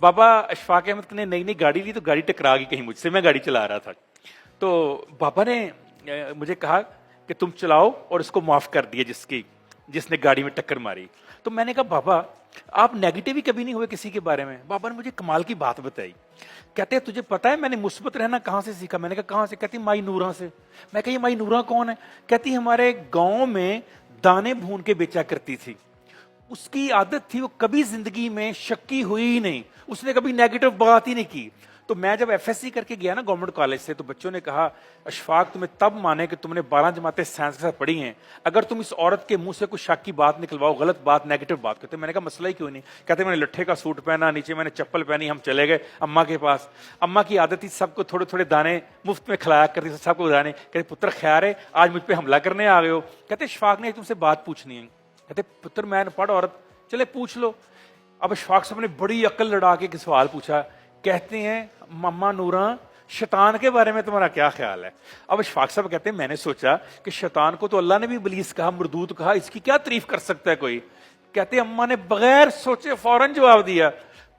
بابا اشفاق احمد نے نئی نئی گاڑی لی تو گاڑی ٹکرا گئی کہیں مجھ سے، میں گاڑی چلا رہا تھا، تو بابا نے مجھے کہا کہ تم چلاؤ اور اس کو معاف کر دیا جس نے گاڑی میں ٹکر ماری. تو میں نے کہا بابا آپ نیگیٹو ہی کبھی نہیں ہوئے کسی کے بارے میں؟ بابا نے مجھے کمال کی بات بتائی، کہتے ہیں تجھے پتا ہے میں نے مثبت رہنا کہاں سے سیکھا؟ میں نے کہا کہاں سے؟ کہتی مائی نورا سے. میں کہا یہ مائی نورا کون ہے؟ کہتی ہمارے گاؤں میں دانے بھون کے بیچا کرتی تھی، اس کی عادت تھی وہ کبھی زندگی میں شکی ہوئی ہی نہیں، اس نے کبھی نیگیٹو بات ہی نہیں کی. تو میں جب ایف ایس سی کر کے گیا نا گورنمنٹ کالج سے، تو بچوں نے کہا اشفاق تمہیں تب مانے کہ تم نے 12 جماعتیں سائنس کے ساتھ پڑھی ہیں، اگر تم اس عورت کے منہ سے کوئی شک کی بات نکلواؤ، غلط بات، نیگیٹو بات کرتے. میں نے کہا مسئلہ ہی کیوں نہیں؟ کہتے میں نے لٹھے کا سوٹ پہنا، نیچے میں نے چپل پہنی، ہم چلے گئے اماں کے پاس. اماں کی عادت تھی سب کو تھوڑے تھوڑے دانے مفت میں کھلایا کرتی تھی، سب کو دانے. کہتے پتر خیر ہے آج مجھ پہ حملہ کرنے آ گئے ہو؟ کہتے اشفاق نے تم سے بات پوچھنی ہے. کہتے پتر میں نے پڑھ عورت، چلے پوچھ لو. اب اشفاق صاحب نے بڑی عقل لڑا کے ایک سوال پوچھا، کہتے ہیں مما نورا شیطان کے بارے میں تمہارا کیا خیال ہے؟ اب اشفاق صاحب کہتے ہیں میں نے سوچا کہ شیطان کو تو اللہ نے بھی ابلیس کہا، مردود کہا، اس کی کیا تعریف کر سکتا ہے کوئی؟ کہتے ہیں اماں نے بغیر سوچے فوراً جواب دیا،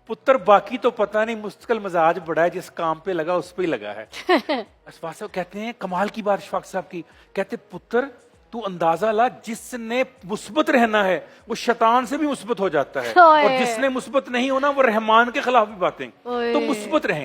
پتر باقی تو پتہ نہیں، مستقل مزاج بڑا ہے، جس کام پہ لگا اس پہ ہی لگا ہے. اشفاق صاحب کہتے ہیں کمال کی بات اشفاق صاحب کی، کہتے پتر تو اندازہ لا جس نے مثبت رہنا ہے وہ شیطان سے بھی مثبت ہو جاتا ہے، اور جس نے مثبت نہیں ہونا وہ رحمان کے خلاف بھی باتیں. تو مثبت رہیں.